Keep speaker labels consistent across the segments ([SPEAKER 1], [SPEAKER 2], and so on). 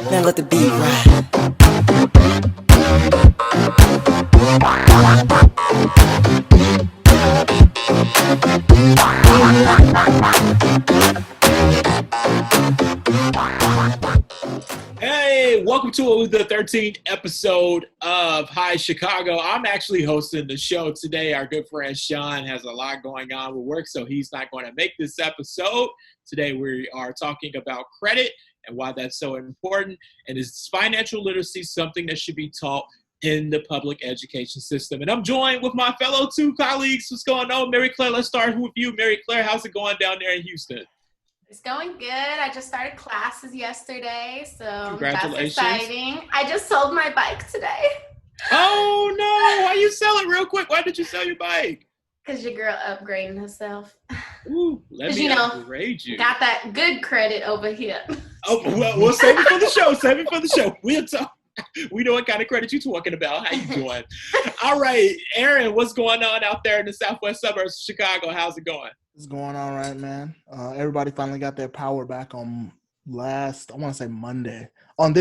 [SPEAKER 1] Man, let the beat ride.
[SPEAKER 2] Hey, welcome to the 13th episode of Hi Chicago. I'm actually hosting the show today. Our good friend Sean has a lot going on with work, so he's not going to make this episode. Today we are talking about credit and why that's so important. And is financial literacy something that should be taught in the public education system? And I'm joined with my fellow two colleagues. What's going on? Mary Claire, let's start with you. Mary Claire, how's it going down there in Houston?
[SPEAKER 3] It's going good. I just started classes yesterday, so that's
[SPEAKER 2] Congratulations.
[SPEAKER 3] exciting. I just sold my bike today.
[SPEAKER 2] Oh no, why you sell it real quick? Why did you sell your bike?
[SPEAKER 3] Because your girl upgrading herself.
[SPEAKER 2] Ooh, let me upgrade you.
[SPEAKER 3] Got that good credit over here.
[SPEAKER 2] Oh, well, we'll save it for the show. Save it for the show. We'll talk. We know what kind of credit you're talking about. How you doing? All right, Aaron, what's going on out there in the southwest suburbs of Chicago? How's it going?
[SPEAKER 4] It's going all right, man. Everybody finally got their power back on this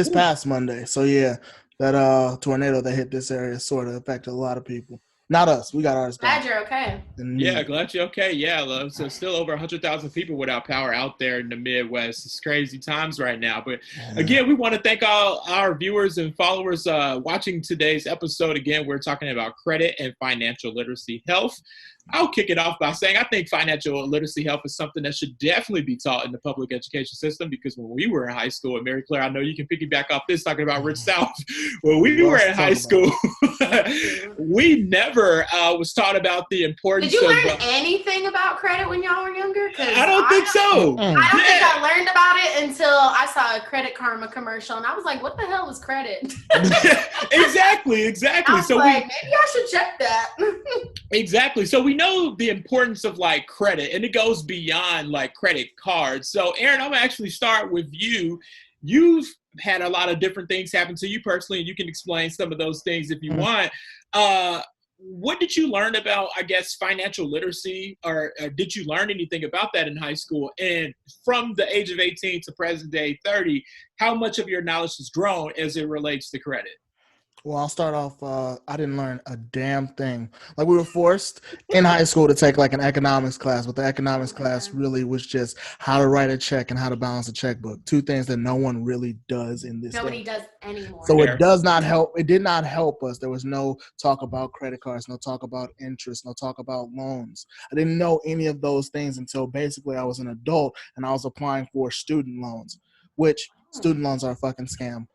[SPEAKER 4] past Monday. So yeah, that tornado that hit this area sort of affected a lot of people. Not us. We got ours back.
[SPEAKER 3] Glad you're okay.
[SPEAKER 2] Yeah, glad you're okay. Yeah, so still over 100,000 people without power out there in the Midwest. It's crazy times right now. But again, we want to thank all our viewers and followers watching today's episode. Again, we're talking about credit and financial literacy health. I'll kick it off by saying I think financial literacy health is something that should definitely be taught in the public education system, because when we were in high school, and Mary Claire, I know you can piggyback off this talking about Rich South. When we were in high school, we never was taught about the importance
[SPEAKER 3] of... Did you
[SPEAKER 2] learn
[SPEAKER 3] anything about credit when y'all were younger?
[SPEAKER 2] I don't think so.
[SPEAKER 3] I don't think I learned about it until I saw a Credit Karma commercial, and I was like, what the hell is credit?
[SPEAKER 2] Exactly.
[SPEAKER 3] I was maybe I should check that.
[SPEAKER 2] Exactly. So we know the importance of like credit, and it goes beyond like credit cards. So Aaron, I'm gonna actually start with you. You've had a lot of different things happen to you personally, and you can explain some of those things if you want. What did you learn about, I guess, financial literacy, or did you learn anything about that in high school? And from the age of 18 to present day 30, how much of your knowledge has grown as it relates to credit?
[SPEAKER 4] Well, I'll start off. I didn't learn a damn thing. Like, we were forced in high school to take like an economics class, but the economics class really was just how to write a check and how to balance a checkbook. Two things that no one really does in this.
[SPEAKER 3] Nobody does anymore.
[SPEAKER 4] So it does not help. It did not help us. There was no talk about credit cards, no talk about interest, no talk about loans. I didn't know any of those things until basically I was an adult and I was applying for student loans, which student loans are a fucking scam.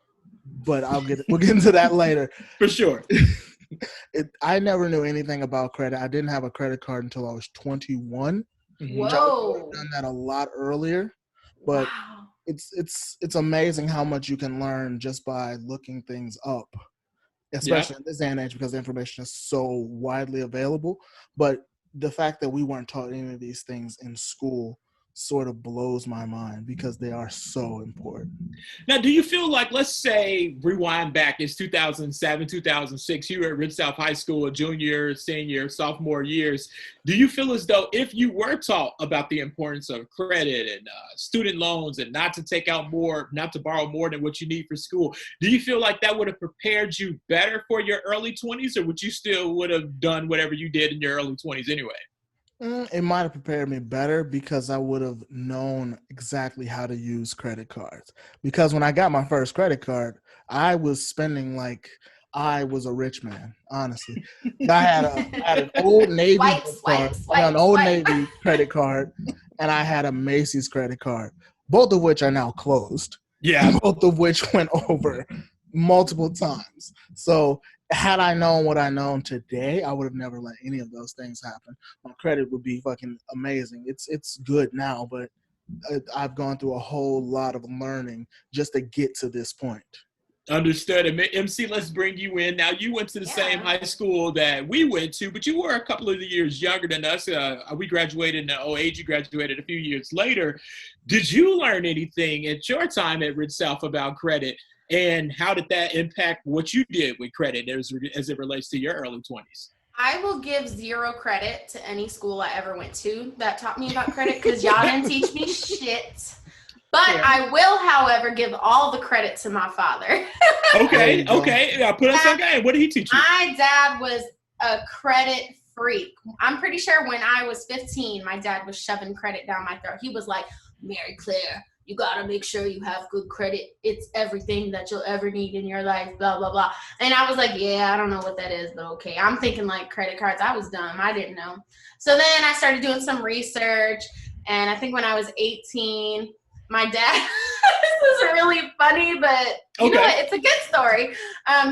[SPEAKER 4] But we'll get into that later.
[SPEAKER 2] For sure.
[SPEAKER 4] I never knew anything about credit. I didn't have a credit card until I was 21.
[SPEAKER 3] Whoa.
[SPEAKER 4] I would have done that a lot earlier. But wow. It's amazing how much you can learn just by looking things up, especially in this day and age, because the information is so widely available. But the fact that we weren't taught any of these things in school sort of blows my mind, because they are so important.
[SPEAKER 2] Now, do you feel like, let's say, rewind back, it's 2007, 2006, you were at Rich South High School, junior, senior, sophomore years. Do you feel as though if you were taught about the importance of credit and student loans and not to take out more, not to borrow more than what you need for school, do you feel like that would have prepared you better for your early 20s, or would you still would have done whatever you did in your early 20s anyway?
[SPEAKER 4] It might have prepared me better, because I would have known exactly how to use credit cards. Because when I got my first credit card, I was spending like I was a rich man, honestly. I had an Old Navy Navy credit card, and I had a Macy's credit card, both of which are now closed.
[SPEAKER 2] Yeah.
[SPEAKER 4] Both of which went over multiple times. So had I known what I know today, I would have never let any of those things happen. My credit would be fucking amazing. It's good now, but I've gone through a whole lot of learning just to get to this point.
[SPEAKER 2] Understood. MC, let's bring you in. Now, you went to the same high school that we went to, but you were a couple of years younger than us. We graduated in 2008. You graduated a few years later. Did you learn anything at your time at Rich South about credit? And how did that impact what you did with credit as it relates to your early 20s?
[SPEAKER 3] I will give zero credit to any school I ever went to that taught me about credit, because y'all didn't teach me shit. But
[SPEAKER 2] Yeah.
[SPEAKER 3] I will, however, give all the credit to my father.
[SPEAKER 2] Okay,
[SPEAKER 4] you go.
[SPEAKER 2] okay. Yeah, put us on game. What did he teach you?
[SPEAKER 3] My dad was a credit freak. I'm pretty sure when I was 15, my dad was shoving credit down my throat. He was like, Mary Claire, you gotta make sure you have good credit. It's everything that you'll ever need in your life, blah, blah, blah. And I was like, yeah, I don't know what that is, but okay. I'm thinking like credit cards. I was dumb. I didn't know. So then I started doing some research. And I think when I was 18, my dad, this is really funny, but you know what? It's a good story. I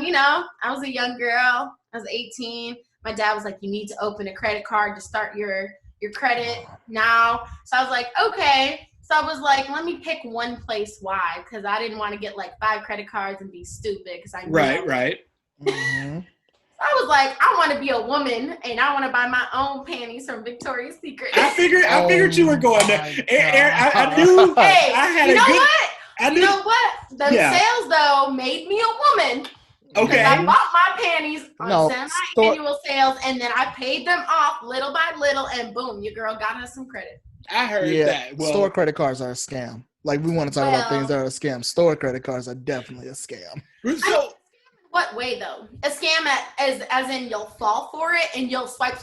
[SPEAKER 3] was a young girl. I was 18. My dad was like, you need to open a credit card to start your credit now. So I was like, okay. So I was like, let me pick one place. Why? Because I didn't want to get like 5 credit cards and be stupid. Because I knew
[SPEAKER 2] Right.
[SPEAKER 4] Mm-hmm.
[SPEAKER 3] I was like, I want to be a woman and I want to buy my own panties from Victoria's Secret.
[SPEAKER 2] I figured you were going there. I knew.
[SPEAKER 3] Hey,
[SPEAKER 2] I had
[SPEAKER 3] you
[SPEAKER 2] a
[SPEAKER 3] know
[SPEAKER 2] good.
[SPEAKER 3] what? You know what? The sales though made me a woman.
[SPEAKER 2] Okay.
[SPEAKER 3] I bought my panties on
[SPEAKER 4] No,
[SPEAKER 3] semi-annual sales, and then I paid them off little by little, and boom, your girl got us some credit.
[SPEAKER 2] I heard that. Well,
[SPEAKER 4] store credit cards are a scam. Like, we want to talk about things that are a scam. Store credit cards are definitely a scam.
[SPEAKER 2] So,
[SPEAKER 3] what way though? A scam as in you'll fall for it and you'll swipe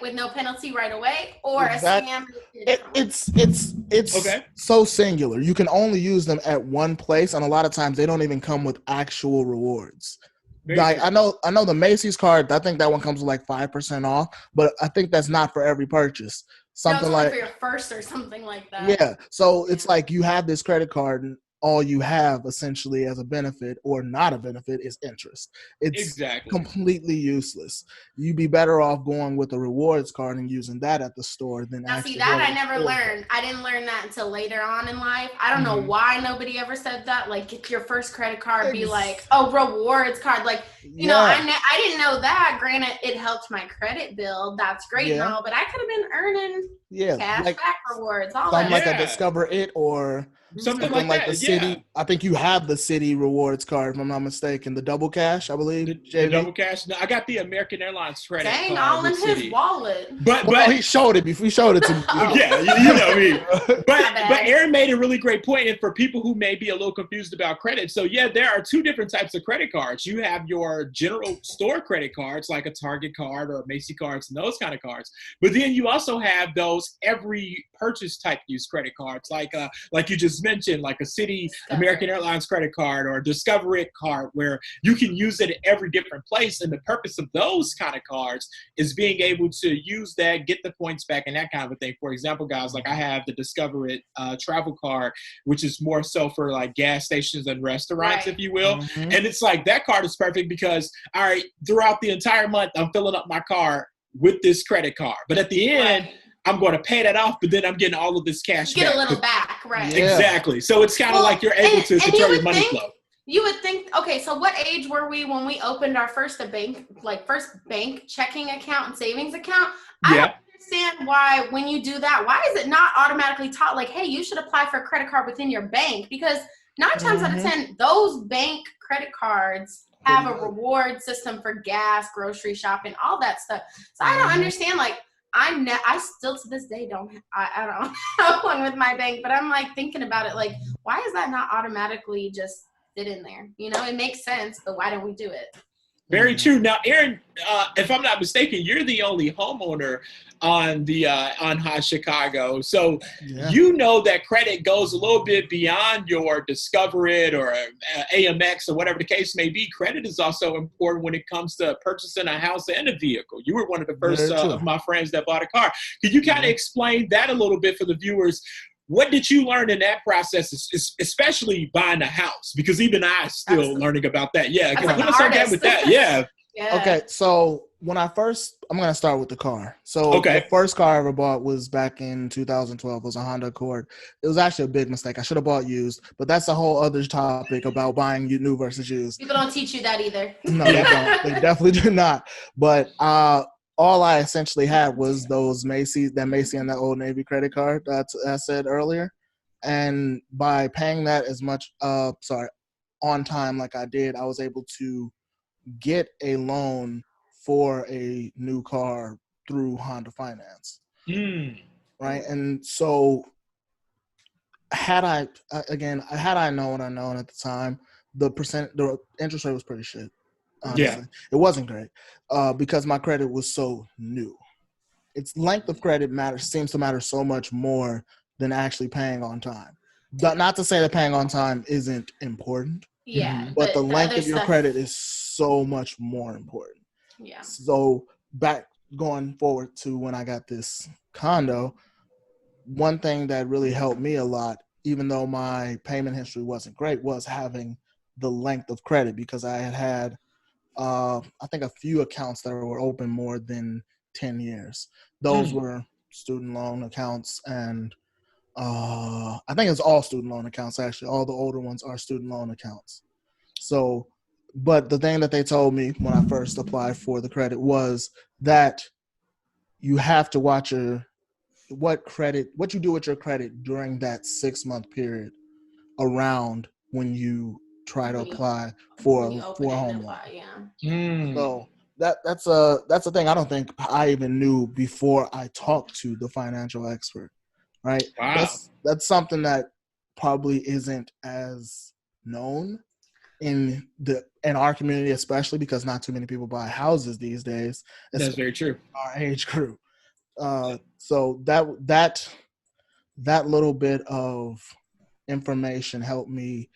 [SPEAKER 3] with no penalty right away, or a scam.
[SPEAKER 4] It's
[SPEAKER 2] okay.
[SPEAKER 4] So singular. You can only use them at one place, and a lot of times they don't even come with actual rewards. Like, I know the Macy's card, I think that one comes with like 5% off, but I think that's not for every purchase. Something like
[SPEAKER 3] for your first or something like that.
[SPEAKER 4] Yeah. So it's like you have this credit card and all you have essentially as a benefit or not a benefit is interest. It's completely useless. You'd be better off going with a rewards card and using that at the store than actually.
[SPEAKER 3] See, that I never learned. I didn't learn that until later on in life. I don't know why nobody ever said that. Like, get your first credit card, be like, oh, rewards card. Like, you know, I didn't know that. Granted, it helped my credit bill. That's great and all, but I could have been earning cash back rewards. All
[SPEAKER 4] something like a Discover It or something like the City. Yeah. I think you have the City rewards card, if I'm not mistaken. The Double Cash, I believe.
[SPEAKER 2] The Double Cash. No, I got the American Airlines credit card.
[SPEAKER 3] All in his wallet.
[SPEAKER 2] But
[SPEAKER 4] he showed it before. He showed it to me.
[SPEAKER 2] Yeah, you know me. But Aaron made a really great point, and for people who may be a little confused about credit, so yeah, there are 2 different types of credit cards. You have your general store credit cards, like a Target card or a Macy cards and those kind of cards. But then you also have those every purchase type use credit cards, like you just mentioned, like a City American Airlines credit card or a Discover It card, where you can use it at every different place. And the purpose of those kind of cards is being able to use that, get the points back, and that kind of a thing. For example, guys, like I have the Discover It travel card, which is more so for like gas stations and restaurants, if you will. Mm-hmm. And it's like that card is perfect because, all right, throughout the entire month, I'm filling up my car with this credit card. But at the end, I'm going to pay that off, but then I'm getting all of this cash back.
[SPEAKER 3] Get a little back, right?
[SPEAKER 4] Yeah.
[SPEAKER 2] Exactly. So it's kind of like you're able to control your money flow.
[SPEAKER 3] You would think, okay, so what age were we when we opened our first bank checking account and savings account? I don't understand why when you do that, why is it not automatically taught like, hey, you should apply for a credit card within your bank? Because 9 times out of 10, those bank credit cards have a reward system for gas, grocery shopping, all that stuff. So I don't understand, like, I still to this day don't have one with my bank, but I'm like thinking about it, like, why is that not automatically just fit in there? You know, it makes sense, but why don't we do it?
[SPEAKER 2] Very true. Now, Aaron, if I'm not mistaken, you're the only homeowner on Hot Chicago. So you know that credit goes a little bit beyond your Discover It or AMX or whatever the case may be. Credit is also important when it comes to purchasing a house and a vehicle. You were one of the first of my friends that bought a car. Could you kind of explain that a little bit for the viewers? What did you learn in that process, especially buying a house? Because even I'm still learning about that. Yeah, put us on that with that. Yeah.
[SPEAKER 4] Okay, so when I'm going to start with the car. So the first car I ever bought was back in 2012. It was a Honda Accord. It was actually a big mistake. I should have bought used, but that's a whole other topic about buying new versus used.
[SPEAKER 3] People don't teach you that either.
[SPEAKER 4] No, they don't. They definitely do not. But all I essentially had was those Macy and that Old Navy credit card that I said earlier. And by paying that as much, on time like I did, I was able to get a loan for a new car through Honda Finance. Right? And so had I known at the time, the interest rate was pretty shit. Honestly,
[SPEAKER 2] Yeah.
[SPEAKER 4] it wasn't great because my credit was so new. Its length of credit seems to matter so much more than actually paying on time. Not to say that paying on time isn't important,
[SPEAKER 3] Yeah,
[SPEAKER 2] Mhm.
[SPEAKER 4] but the
[SPEAKER 3] the
[SPEAKER 4] length
[SPEAKER 3] other
[SPEAKER 4] of your
[SPEAKER 3] stuff-
[SPEAKER 4] credit is so much more important.
[SPEAKER 3] Yeah.
[SPEAKER 4] So going forward to when I got this condo, one thing that really helped me a lot, even though my payment history wasn't great, was having the length of credit because I had I think a few accounts that were open more than 10 years. Those were student loan accounts, and I think it's all student loan accounts, actually. All the older ones are student loan accounts. So, but the thing that they told me when I first applied for the credit was that you have to watch what you do with your credit during that 6-month period around when you try to
[SPEAKER 3] When you-
[SPEAKER 4] apply
[SPEAKER 3] When
[SPEAKER 4] for
[SPEAKER 3] you
[SPEAKER 4] a
[SPEAKER 3] open it
[SPEAKER 4] home
[SPEAKER 3] and
[SPEAKER 4] loan.
[SPEAKER 3] apply, yeah.
[SPEAKER 4] So that's a thing I don't think I even knew before I talked to the financial expert. Right?
[SPEAKER 2] Wow.
[SPEAKER 4] That's something that probably isn't as known in our community, especially because not too many people buy houses these days.
[SPEAKER 2] That's very true.
[SPEAKER 4] Our age group. So that little bit of information helped me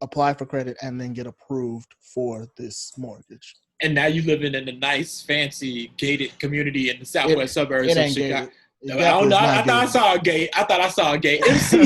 [SPEAKER 4] apply for credit and then get approved for this mortgage.
[SPEAKER 2] And now you living in a nice, fancy, gated community in the southwest suburbs
[SPEAKER 4] It
[SPEAKER 2] of
[SPEAKER 4] ain't
[SPEAKER 2] Chicago.
[SPEAKER 4] gated. It
[SPEAKER 2] I don't
[SPEAKER 4] definitely
[SPEAKER 2] know.
[SPEAKER 4] is
[SPEAKER 2] I
[SPEAKER 4] not
[SPEAKER 2] thought I
[SPEAKER 4] gated.
[SPEAKER 2] saw a gate. MC,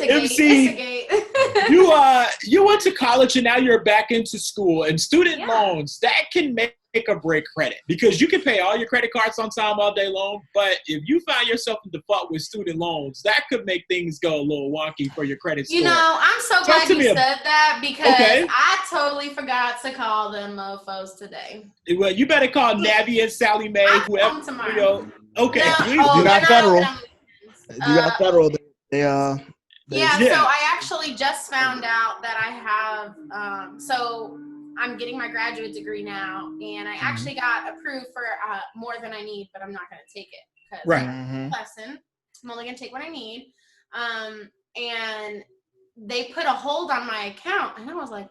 [SPEAKER 3] It's a gate.
[SPEAKER 2] you went to college and now you're back into school. And student
[SPEAKER 3] Yeah.
[SPEAKER 2] loans, that can make or break credit because you can pay all your credit cards on time all day long. But if you find yourself in default with student loans, that could make things go a little wonky for your credit score.
[SPEAKER 3] You know, I'm so
[SPEAKER 2] Talk
[SPEAKER 3] glad
[SPEAKER 2] to
[SPEAKER 3] you
[SPEAKER 2] me
[SPEAKER 3] said that because
[SPEAKER 2] Okay.
[SPEAKER 3] I totally forgot to call them mofos today.
[SPEAKER 2] Well, you better call Navi and Sally Mae,
[SPEAKER 3] I'll
[SPEAKER 2] whoever.
[SPEAKER 3] call them tomorrow.
[SPEAKER 2] You know, okay,
[SPEAKER 3] No,
[SPEAKER 2] please
[SPEAKER 3] oh,
[SPEAKER 2] do.
[SPEAKER 4] You got
[SPEAKER 3] they're
[SPEAKER 4] federal.
[SPEAKER 3] not open on
[SPEAKER 4] If you got federal, they
[SPEAKER 3] Yeah,
[SPEAKER 2] Yeah.
[SPEAKER 3] so I actually just found out that I have, so I'm getting my graduate degree now, and I actually got approved for more than I need, but I'm not going to take it because
[SPEAKER 2] Right.
[SPEAKER 3] lesson. I'm only going to take what I need. And they put a hold on my account, and I was like,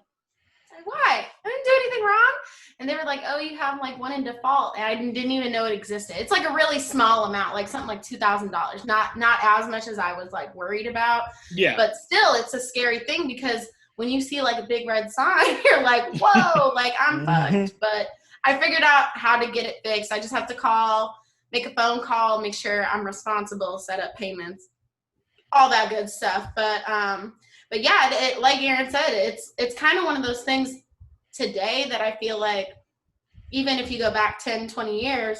[SPEAKER 3] why? I didn't do anything wrong. And they were like, oh, you have like one in default. And I didn't even know it existed. It's like a really small amount, like something like $2,000. Not as much as I was like worried about.
[SPEAKER 2] Yeah.
[SPEAKER 3] But still, it's a scary thing because when you see like a big red sign, you're like, whoa, like I'm fucked. But I figured out how to get it fixed. I just have to make a phone call, make sure I'm responsible, set up payments, all that good stuff. But yeah, like Aaron said, it's kind of one of those things today that I feel like even if you go back 10, 20 years,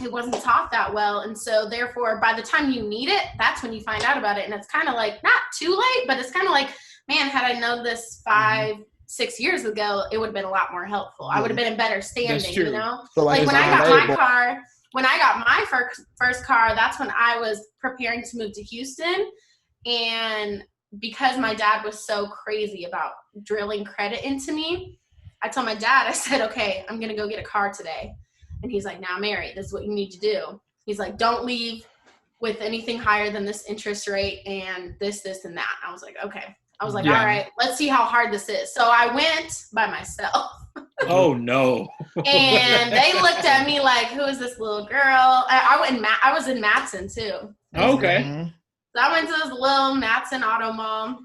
[SPEAKER 3] it wasn't taught that well. And so therefore, by the time you need it, that's when you find out about it. And it's kind of like, not too late, but it's kind of like, man, had I known this 5-6 years ago, it would have been a lot more helpful. I would have been in better standing,
[SPEAKER 2] true.
[SPEAKER 3] you know?
[SPEAKER 4] So
[SPEAKER 3] Like
[SPEAKER 4] it's
[SPEAKER 3] when I got my
[SPEAKER 4] unavailable.
[SPEAKER 3] car, when I got my first car, that's when I was preparing to move to Houston. And because my dad was so crazy about drilling credit into me, I told my dad, I said, okay, I'm going to go get a car today. And he's like, now, Mary, this is what you need to do. He's like, don't leave with anything higher than this interest rate and this, and that. I was like, okay. I was like,
[SPEAKER 2] Yeah.
[SPEAKER 3] all right, let's see how hard this is. So I went by myself.
[SPEAKER 2] Oh no.
[SPEAKER 3] And they looked at me like, who is this little girl? I was in Matson too.
[SPEAKER 2] Okay.
[SPEAKER 4] Mhm.
[SPEAKER 3] So I went to this little Matson Auto Mall.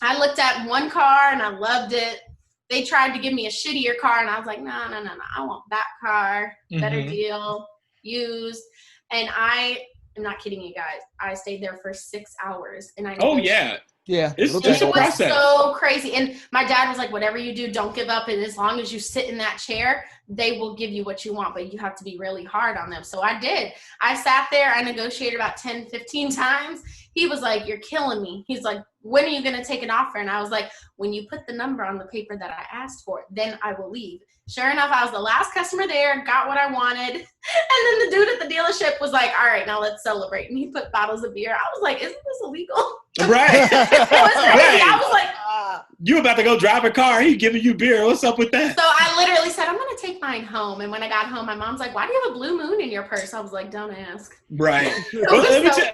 [SPEAKER 3] I looked at one car and I loved it. They tried to give me a shittier car and I was like, no. I want that car. Better
[SPEAKER 2] Mhm.
[SPEAKER 3] deal. Used. And I am not kidding you guys. I stayed there for 6 hours. And I
[SPEAKER 2] Oh yeah.
[SPEAKER 4] Yeah,
[SPEAKER 2] It's-
[SPEAKER 4] it'll
[SPEAKER 2] it's
[SPEAKER 4] take
[SPEAKER 2] a
[SPEAKER 3] it
[SPEAKER 4] a
[SPEAKER 3] was
[SPEAKER 4] while.
[SPEAKER 2] process.
[SPEAKER 3] so crazy. And my dad was like, whatever you do, don't give up. And as long as you sit in that chair, they will give you what you want, but you have to be really hard on them. So I did. I sat there. I negotiated about 10, 15 times. He was like, you're killing me. He's like, when are you going to take an offer? And I was like, when you put the number on the paper that I asked for, then I will leave. Sure enough, I was the last customer there, got what I wanted. And then the dude at the dealership was like, all right, now let's celebrate. And he put bottles of beer. I was like, isn't this illegal?
[SPEAKER 2] Right.
[SPEAKER 3] It was crazy. I was like,
[SPEAKER 2] You about to go drive a car? He giving you beer? What's up with that?
[SPEAKER 3] so I literally said, I'm going to take mine home. And when I got home, my mom's like, why do you have a blue moon in your purse? I was like, don't ask.
[SPEAKER 2] Right.
[SPEAKER 3] It
[SPEAKER 2] Well,
[SPEAKER 3] was
[SPEAKER 2] let me
[SPEAKER 3] so
[SPEAKER 2] tell-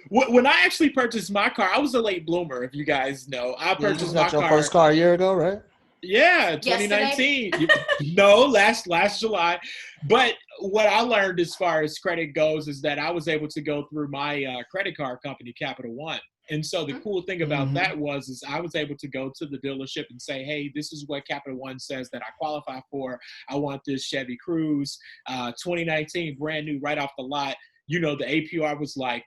[SPEAKER 2] when I actually purchased my car, I was a late bloomer. If you guys know, I
[SPEAKER 4] You
[SPEAKER 2] purchased
[SPEAKER 4] just
[SPEAKER 2] my
[SPEAKER 4] got your
[SPEAKER 2] car.
[SPEAKER 4] first car a year ago, right?
[SPEAKER 2] Yeah,
[SPEAKER 3] Yesterday?
[SPEAKER 2] 2019. No, last July. But what I learned as far as credit goes is that I was able to go through my credit card company, Capital One. And so the cool thing about
[SPEAKER 4] Mhm.
[SPEAKER 2] that is I was able to go to the dealership and say, hey, this is what Capital One says that I qualify for. I want this Chevy Cruze, 2019, brand new, right off the lot. You know, the APR was like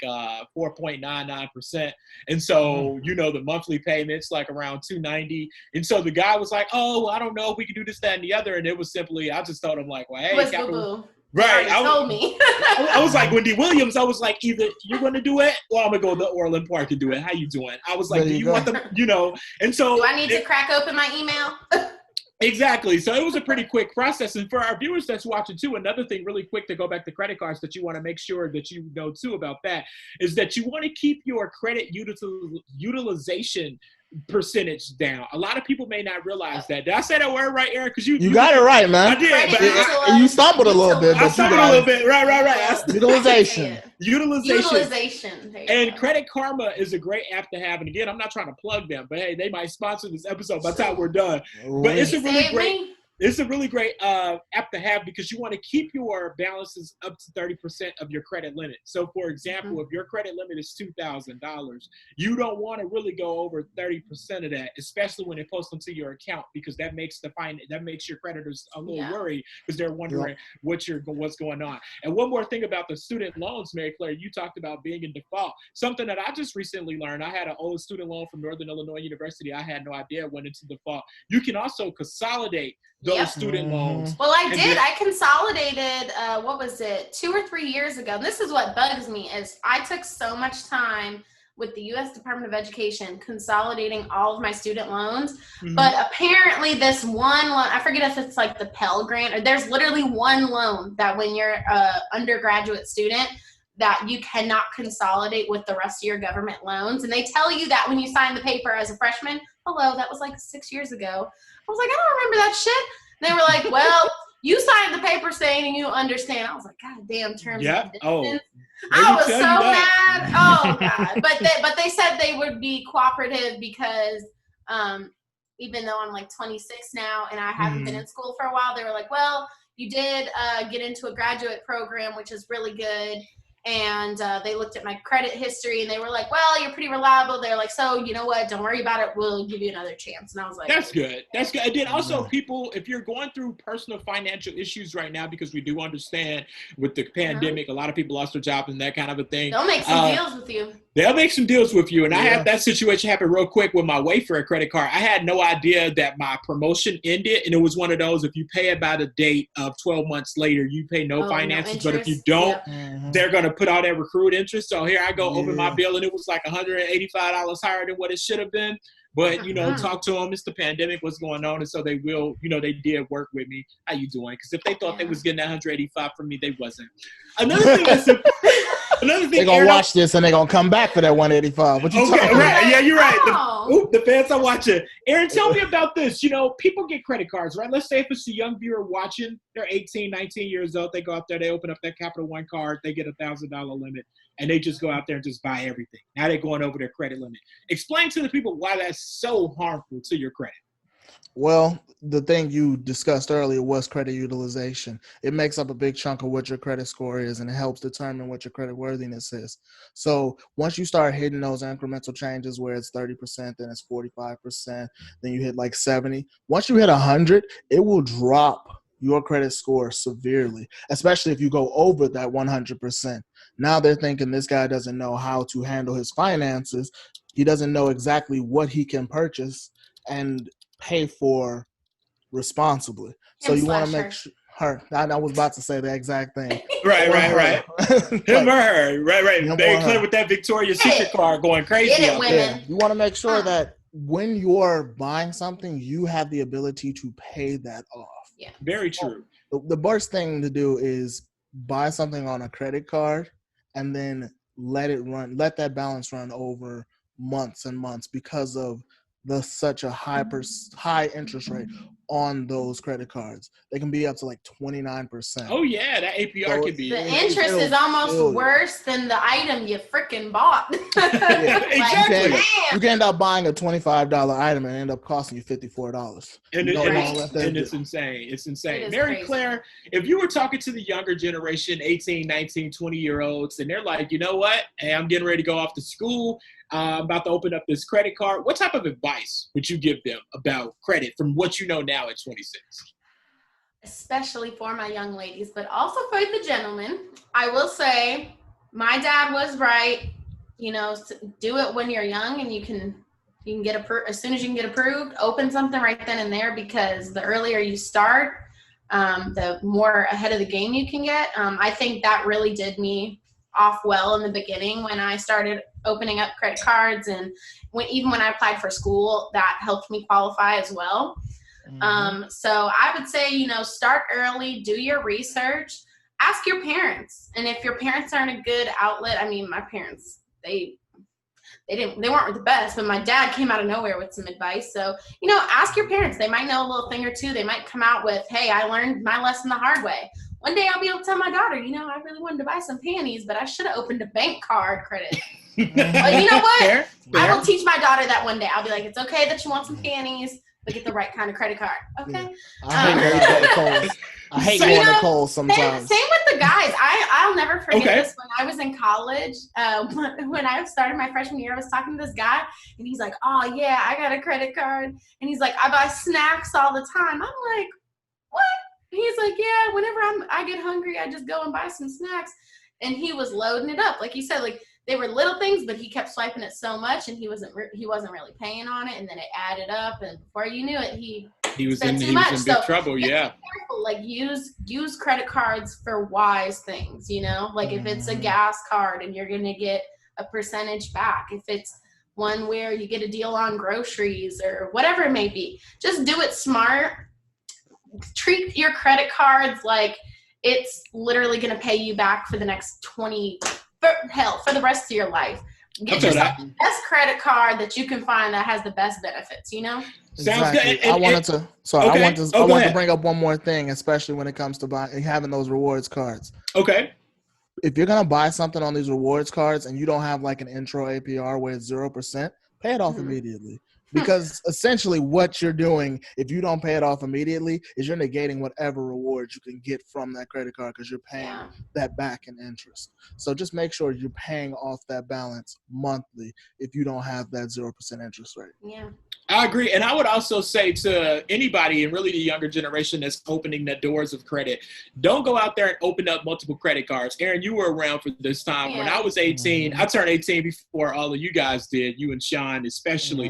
[SPEAKER 2] 4.99%. And so, you know, the monthly payments like around 290. And so the guy was like, oh, I don't know if we can do this, that, and the other. And it was simply, I just told him like, well,
[SPEAKER 3] It
[SPEAKER 2] hey,
[SPEAKER 3] was
[SPEAKER 2] Capital.
[SPEAKER 3] boo boo. They
[SPEAKER 2] Right.
[SPEAKER 3] already told me.
[SPEAKER 2] I was like Wendy Williams. I was like, either you're going to do it or I'm going to go to Orland Park and do it. How you doing? I was like,
[SPEAKER 4] There
[SPEAKER 2] do
[SPEAKER 4] you
[SPEAKER 2] you
[SPEAKER 4] go.
[SPEAKER 2] want them, you know? And so
[SPEAKER 3] Do I need to crack open my email?
[SPEAKER 2] exactly. So it was a pretty quick process. And for our viewers that's watching too, another thing really quick to go back to credit cards that you want to make sure that you know too about that is that you want to keep your credit utilization percentage down. A lot of people may not realize that. Did I say that word right, Aaron? Because
[SPEAKER 4] You got it right, man.
[SPEAKER 2] I did,
[SPEAKER 3] Credit
[SPEAKER 2] but
[SPEAKER 4] You stumbled a little bit,
[SPEAKER 2] I
[SPEAKER 4] but you
[SPEAKER 2] stumbled a
[SPEAKER 4] got
[SPEAKER 2] little
[SPEAKER 4] it.
[SPEAKER 2] bit. Right.
[SPEAKER 4] Utilization.
[SPEAKER 2] Utilization.
[SPEAKER 3] There you
[SPEAKER 2] And
[SPEAKER 3] go.
[SPEAKER 2] Credit Karma is a great app to have. And again, I'm not trying to plug them, but hey, they might sponsor this episode by the time we're done. But it's a really
[SPEAKER 3] Save
[SPEAKER 2] great.
[SPEAKER 3] me.
[SPEAKER 2] It's a really great app to have because you want to keep your balances up to 30% of your credit limit. So, for example, if your credit limit is $2,000, you don't want to really go over 30% of that, especially when it posts onto your account, because that makes your creditors a little worried because they're wondering what's going on. And one more thing about the student loans, Mary Claire, you talked about being in default. Something that I just recently learned. I had an old student loan from Northern Illinois University. I had no idea went into default. You can also consolidate those student loans.
[SPEAKER 3] Well, I did. I consolidated, what was it, 2 or 3 years ago. And this is what bugs me is I took so much time with the U.S. Department of Education consolidating all of my student loans. But apparently this one loan, I forget if it's like the Pell Grant, or there's literally one loan that when you're an undergraduate student that you cannot consolidate with the rest of your government loans. And they tell you that when you sign the paper as a freshman. Hello, that was like 6 years ago. I was like, I don't remember that shit. And they were like, well, you signed the paper saying you understand. I was like, God damn, terms and conditions. I was so mad. Oh God. But they said they would be cooperative because even though I'm like 26 now and I haven't been in school for a while, they were like, well, you did get into a graduate program, which is really good. And they looked at my credit history and they were like, well, you're pretty reliable. They're like, so you know what? Don't worry about it. We'll give you another chance. And I was like,
[SPEAKER 2] that's good. That's good. And then also people, if you're going through personal financial issues right now, because we do understand with the pandemic, a lot of people lost their jobs and that kind of a thing.
[SPEAKER 3] They'll make some deals with you.
[SPEAKER 2] They'll make some deals with you. And I had that situation happen real quick with my Wayfair credit card. I had no idea that my promotion ended. And it was one of those, if you pay it by the date of 12 months later, you pay no finances. No, but if you don't, they're going to put all that accrued interest. So here I go, open my bill, and it was like $185 higher than what it should have been. But, you know, talk to them. It's the pandemic. What's going on? And so they will, you know, they did work with me. How you doing? Because if they thought they was getting that 185 from me, they wasn't. Another thing that's another thing.
[SPEAKER 4] They're going to watch this and they're going to come back for that 185. What you talking
[SPEAKER 2] right.
[SPEAKER 4] about?
[SPEAKER 2] Yeah, you're right. The fans are watching. Aaron, tell me about this. You know, people get credit cards, right? Let's say if it's a young viewer watching, they're 18, 19 years old. They go out there, they open up that Capital One card, they get $1,000 limit, and they just go out there and just buy everything. Now they're going over their credit limit. Explain to the people why that's so harmful to your credit.
[SPEAKER 4] Well, the thing you discussed earlier was credit utilization. It makes up a big chunk of what your credit score is, and it helps determine what your credit worthiness is. So once you start hitting those incremental changes where it's 30%, then it's 45%, then you hit like 70. Once you hit 100, it will drop your credit score severely, especially if you go over that 100%. Now they're thinking this guy doesn't know how to handle his finances. He doesn't know exactly what he can purchase and pay for responsibly. So you want to make sure her. I was about to say the exact thing.
[SPEAKER 2] Right. Him or her. Right. Very clear with that Victoria's Secret card going crazy.
[SPEAKER 3] Get it, women.
[SPEAKER 4] Yeah. You want to make sure that when you're buying something, you have the ability to pay that off.
[SPEAKER 3] Yeah.
[SPEAKER 2] Very true.
[SPEAKER 4] The worst thing to do is buy something on a credit card and then let that balance run over months and months because of such a high interest rate. on those credit cards. They can be up to like 29%.
[SPEAKER 2] Oh yeah, that APR
[SPEAKER 4] So
[SPEAKER 2] can be.
[SPEAKER 3] The interest is almost worse than the item you freaking bought.
[SPEAKER 2] Exactly.
[SPEAKER 3] Damn.
[SPEAKER 4] You can end up buying a $25 item and end up costing you $54.
[SPEAKER 2] And,
[SPEAKER 4] You don't
[SPEAKER 3] Right.
[SPEAKER 4] know what that
[SPEAKER 2] and
[SPEAKER 4] do.
[SPEAKER 2] it's insane. It's insane.
[SPEAKER 3] It is
[SPEAKER 2] Mary
[SPEAKER 3] crazy.
[SPEAKER 2] Claire, if you were talking to the younger generation, 18, 19, 20-year-olds, and they're like, you know what? Hey, I'm getting ready to go off to school. I'm about to open up this credit card. What type of advice would you give them about credit from what you know now at 26?
[SPEAKER 3] Especially for my young ladies, but also for the gentlemen. I will say my dad was right. You know, do it when you're young and you can get approved. As soon as you can get approved, open something right then and there, because the earlier you start, the more ahead of the game you can get. I think that really did me off well in the beginning when I started opening up credit cards, and even when I applied for school, that helped me qualify as well. So I would say, you know, start early, do your research, ask your parents. And if your parents aren't a good outlet, I mean, my parents, they weren't the best, but my dad came out of nowhere with some advice. So, you know, ask your parents. They might know a little thing or two. They might come out with, hey, I learned my lesson the hard way. One day I'll be able to tell my daughter, you know, I really wanted to buy some panties, but I should have opened a bank card credit. But you know what?
[SPEAKER 2] Fair.
[SPEAKER 3] I will teach my daughter that one day. I'll be like, it's okay that you want some panties, but get the right kind of credit card. Okay.
[SPEAKER 4] I hate going to Kohl's. I hate going to Kohl's
[SPEAKER 3] Same
[SPEAKER 4] sometimes.
[SPEAKER 3] with the guys. I'll never forget
[SPEAKER 2] Okay.
[SPEAKER 3] this. When I was in college, when I started my freshman year, I was talking to this guy, and he's like, oh, yeah, I got a credit card. And he's like, I buy snacks all the time. I'm like, what? He's like, yeah, whenever I get hungry, I just go and buy some snacks. And he was loading it up. Like you said, like, they were little things, but he kept swiping it so much, and he wasn't really paying on it, and then it added up, and before you knew it, he
[SPEAKER 2] was in
[SPEAKER 3] spent too
[SPEAKER 2] big
[SPEAKER 3] much. So,
[SPEAKER 2] trouble. Yeah.
[SPEAKER 3] careful. Like, use credit cards for wise things, you know, like if it's a gas card and you're gonna get a percentage back, if it's one where you get a deal on groceries or whatever it may be, just do it smart. Treat your credit cards like it's literally going to pay you back for the next for the rest of your life. Get yourself the best credit card that you can find that has the best benefits, you know?
[SPEAKER 2] Sounds
[SPEAKER 4] Exactly.
[SPEAKER 2] good.
[SPEAKER 4] I wanted to
[SPEAKER 2] Go ahead.
[SPEAKER 4] to bring up one more thing, especially when it comes to having those rewards cards.
[SPEAKER 2] Okay.
[SPEAKER 4] If you're gonna buy something on these rewards cards and you don't have like an intro APR where it's 0%, pay it off immediately. Because essentially what you're doing, if you don't pay it off immediately, is you're negating whatever rewards you can get from that credit card because you're paying that back in interest. So just make sure you're paying off that balance monthly if you don't have that 0% interest rate.
[SPEAKER 3] Yeah.
[SPEAKER 2] I agree. And I would also say to anybody, and really the younger generation that's opening the doors of credit, don't go out there and open up multiple credit cards. Aaron, you were around for this time. When I was 18, I turned 18 before all of you guys did, you and Sean especially.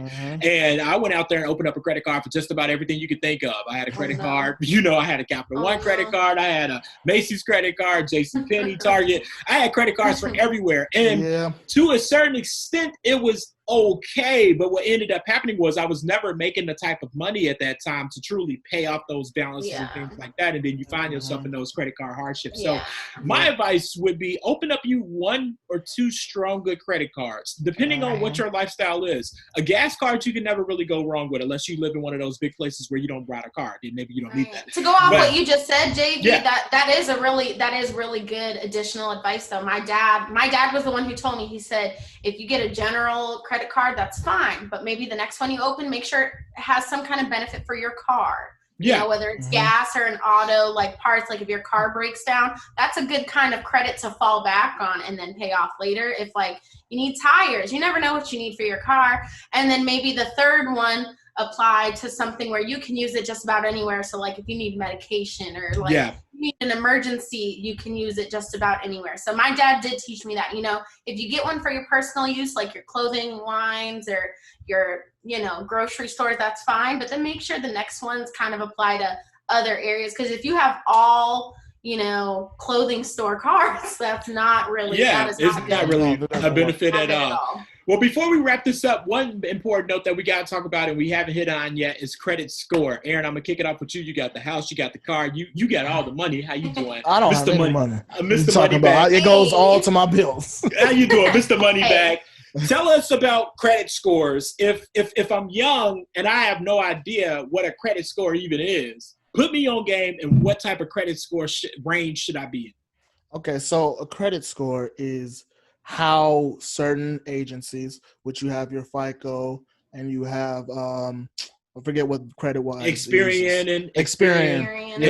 [SPEAKER 2] And I went out there and opened up a credit card for just about everything you could think of. I had a credit card. You know, I had a Capital One credit card. I had a Macy's credit card, JCPenney, Target. I had credit cards for everywhere. And to a certain extent, it was okay, but what ended up happening was I was never making the type of money at that time to truly pay off those balances and things like that, and then you find yourself in those credit card hardships. So my advice would be open up you 1 or 2 strong good credit cards, depending on what your lifestyle is. A gas card you can never really go wrong with unless you live in one of those big places where you don't ride a car, then maybe you don't need that.
[SPEAKER 3] To go off what you just said, JV, that is really good additional advice though. My dad was the one who told me, he said, if you get a general credit card, that's fine, but maybe the next one you open, make sure it has some kind of benefit for your car. You know, whether it's gas or an auto, like parts, like if your car breaks down, that's a good kind of credit to fall back on and then pay off later. If like you need tires, you never know what you need for your car. And then maybe the third one apply to something where you can use it just about anywhere. So like if you need medication or like you need an emergency, you can use it just about anywhere. So my dad did teach me that, you know, if you get one for your personal use, like your clothing lines or your, you know, grocery stores, that's fine. But then make sure the next ones kind of apply to other areas. Because if you have all, you know, clothing store cards, that's not really,
[SPEAKER 2] it's not really a benefit at all. Well, before we wrap this up, one important note that we got to talk about and we haven't hit on yet is credit score. Aaron, I'm going to kick it off with you. You got the house, you got the car, you got all the money. How you doing?
[SPEAKER 4] I don't have any money.
[SPEAKER 2] Mr. Money Bag.
[SPEAKER 4] It goes all to my bills.
[SPEAKER 2] How you doing, Mr. Money Bag? tell us about credit scores. If I'm young and I have no idea what a credit score even is, put me on game and what type of credit score range should I be in?
[SPEAKER 4] Okay, so a credit score is how certain agencies, which you have your FICO and you have I forget what credit wise
[SPEAKER 2] Experian and TransUnion.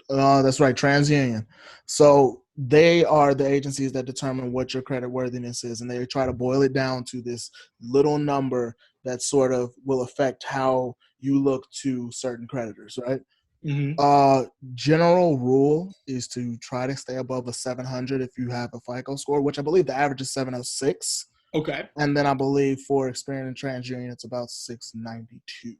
[SPEAKER 4] That's right, TransUnion. So they are the agencies that determine what your credit worthiness is, and they try to boil it down to this little number that sort of will affect how you look to certain creditors, right?
[SPEAKER 2] Mm-hmm.
[SPEAKER 4] General rule is to try to stay above a 700 if you have a FICO score, which I believe the average is 706.
[SPEAKER 2] Okay.
[SPEAKER 4] And then I believe for Experian and TransUnion, it's about 692.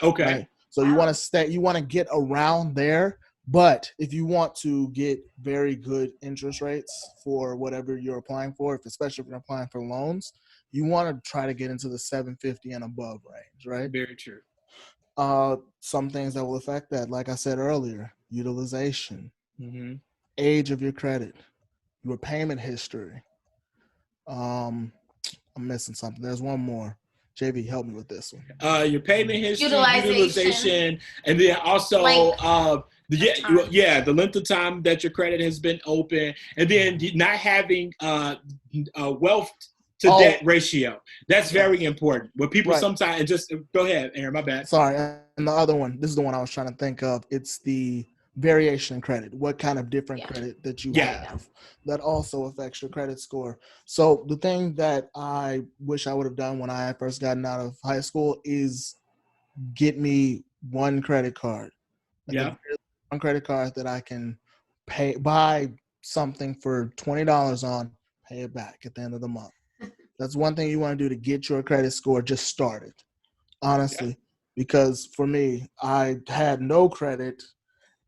[SPEAKER 2] Okay.
[SPEAKER 4] Right? So you want to get around there. But if you want to get very good interest rates for whatever you're applying for, especially if you're applying for loans, you want to try to get into the 750 and above range, right?
[SPEAKER 2] Very true.
[SPEAKER 4] Some things that will affect that, like I said earlier, utilization,
[SPEAKER 2] mm-hmm.
[SPEAKER 4] age of your credit, your payment history. I'm missing something. There's one more. JV, help me with this one.
[SPEAKER 2] Your payment history, utilization, and then also the length of time that your credit has been open, and then not having wealth to debt ratio. That's very important. What people sometimes just go ahead, Aaron. My bad.
[SPEAKER 4] Sorry. And the other one, this is the one I was trying to think of. It's the variation in credit. What kind of different credit that you have that also affects your credit score. So the thing that I wish I would have done when I had first gotten out of high school is get me one credit card. One credit card that I can buy something for $20 on, pay it back at the end of the month. That's one thing you want to do to get your credit score just started, honestly, because for me, I had no credit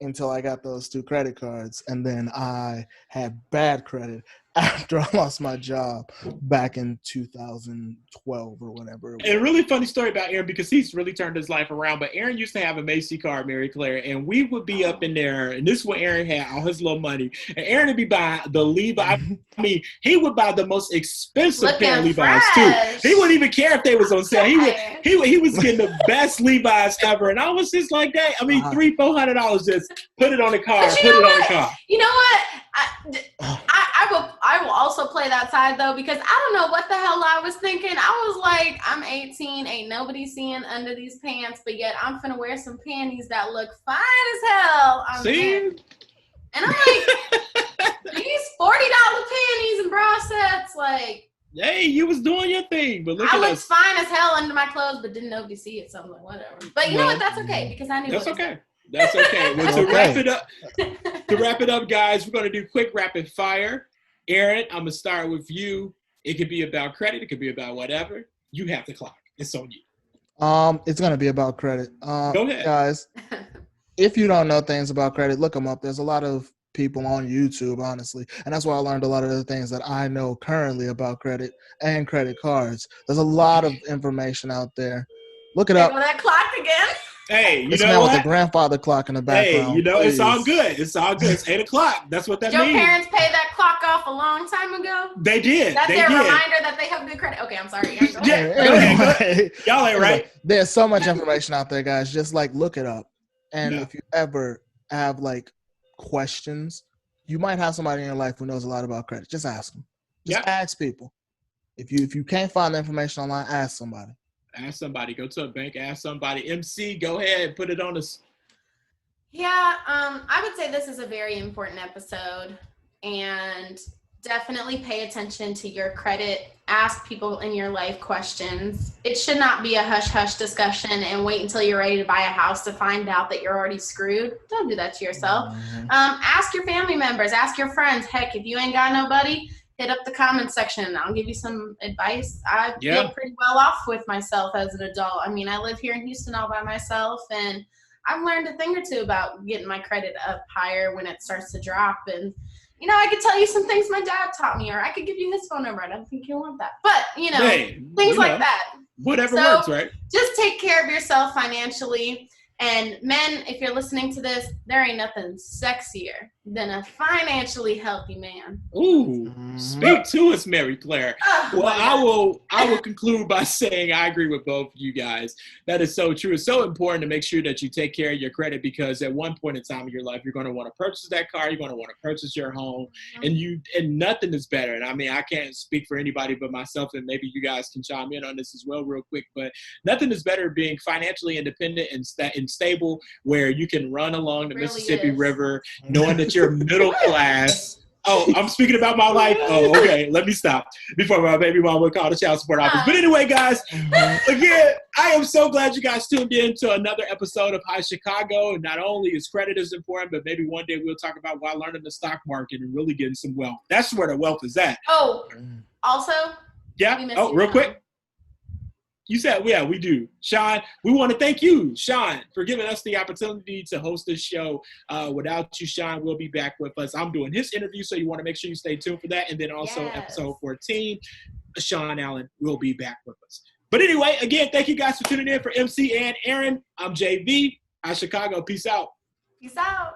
[SPEAKER 4] until I got those two credit cards, and then I had bad credit after I lost my job back in 2012 or whatever.
[SPEAKER 2] And a really funny story about Aaron, because he's really turned his life around, but Aaron used to have a Macy card, Mary Claire, and we would be up in there, and this is what Aaron had, all his little money, and Aaron would be buying the Levi. I mean, he would buy the most expensive pair of Levi's too. He wouldn't even care if they was on sale. He was getting the best Levi's ever, and I was just like that. I mean, $300-$400, just put it on the car,
[SPEAKER 3] You know what? I will also play that side though, because I don't know what the hell I was thinking. I was like, I'm 18, ain't nobody seeing under these pants, but yet I'm finna wear some panties that look fine as hell. And I'm like, these $40 panties and bra sets, like.
[SPEAKER 2] Hey, you was doing your thing, but look
[SPEAKER 3] I
[SPEAKER 2] at
[SPEAKER 3] looked
[SPEAKER 2] us.
[SPEAKER 3] Fine as hell under my clothes, but didn't nobody see it, so I'm like, whatever. But you know what? That's okay, because I knew.
[SPEAKER 2] That's okay. That's okay. Well, to wrap it up, guys, we're going to do quick rapid fire. Aaron, I'm going to start with you. It could be about credit. It could be about whatever. You have the clock. It's on you.
[SPEAKER 4] It's going to be about credit.
[SPEAKER 2] Go ahead.
[SPEAKER 4] Guys, if you don't know things about credit, look them up. There's a lot of people on YouTube, honestly. And that's why I learned a lot of the things that I know currently about credit and credit cards. There's a lot of information out there. Look it up.
[SPEAKER 3] That clock again.
[SPEAKER 2] Hey, you
[SPEAKER 4] it's
[SPEAKER 2] know what?
[SPEAKER 4] With the grandfather clock in the background.
[SPEAKER 2] Hey, you know, it's all good. It's all good. It's 8 o'clock. That's what that means.
[SPEAKER 3] Your parents paid that clock off a long time ago?
[SPEAKER 2] They did.
[SPEAKER 3] That's their reminder that they have good credit. Okay, I'm sorry.
[SPEAKER 2] Go ahead. Y'all ain't right.
[SPEAKER 4] There's so much information out there, guys. Just like look it up. And if you ever have like questions, you might have somebody in your life who knows a lot about credit. Just ask them. Just ask people. If you can't find the information online, ask somebody.
[SPEAKER 2] Ask somebody. Go to a bank. Ask somebody. MC, go ahead. Put it on us.
[SPEAKER 3] Yeah, I would say this is a very important episode, and definitely pay attention to your credit. Ask people in your life questions. It should not be a hush-hush discussion and wait until you're ready to buy a house to find out that you're already screwed. Don't do that to yourself. Ask your family members. Ask your friends. Heck, if you ain't got nobody, hit up the comment section. I'll give you some advice. I feel pretty well off with myself as an adult. I mean, I live here in Houston all by myself, and I've learned a thing or two about getting my credit up higher when it starts to drop. And, you know, I could tell you some things my dad taught me, or I could give you his phone number. I don't think you'll want that. But, you know, things like that.
[SPEAKER 2] Whatever works, right?
[SPEAKER 3] Just take care of yourself financially. And men, if you're listening to this, there ain't nothing sexier than a financially healthy man.
[SPEAKER 2] Ooh, speak to us, Mary Claire.
[SPEAKER 3] Oh,
[SPEAKER 2] Well,
[SPEAKER 3] my God.
[SPEAKER 2] I will conclude by saying I agree with both of you guys. That is so true. It's so important to make sure that you take care of your credit, because at one point in time in your life, you're going to want to purchase that car, you're going to want to purchase your home, and nothing is better. And I mean, I can't speak for anybody but myself, and maybe you guys can chime in on this as well real quick, but nothing is better being financially independent and stable, where you can run along the
[SPEAKER 3] Really
[SPEAKER 2] Mississippi
[SPEAKER 3] is.
[SPEAKER 2] River knowing that you're middle class. Oh, I'm speaking about my life. Oh, okay. Let me stop before my baby mom would call the child support office. But anyway, guys, again, I am so glad you guys tuned in to another episode of High Chicago. And not only is credit is important, but maybe one day we'll talk about why learning the stock market and really getting some wealth. That's where the wealth is at.
[SPEAKER 3] Oh, also,
[SPEAKER 2] Yeah.
[SPEAKER 3] we miss
[SPEAKER 2] Oh,
[SPEAKER 3] you,
[SPEAKER 2] real
[SPEAKER 3] Sean.
[SPEAKER 2] quick. You said, yeah, we do. Sean, we want to thank you, Sean, for giving us the opportunity to host this show. Without you, Sean will be back with us. I'm doing his interview, so you want to make sure you stay tuned for that. And then also
[SPEAKER 3] Yes.
[SPEAKER 2] episode 14, Sean Allen will be back with us. But anyway, again, thank you guys for tuning in. For MC and Aaron, I'm JV. High Chicago. Peace out.
[SPEAKER 3] Peace out.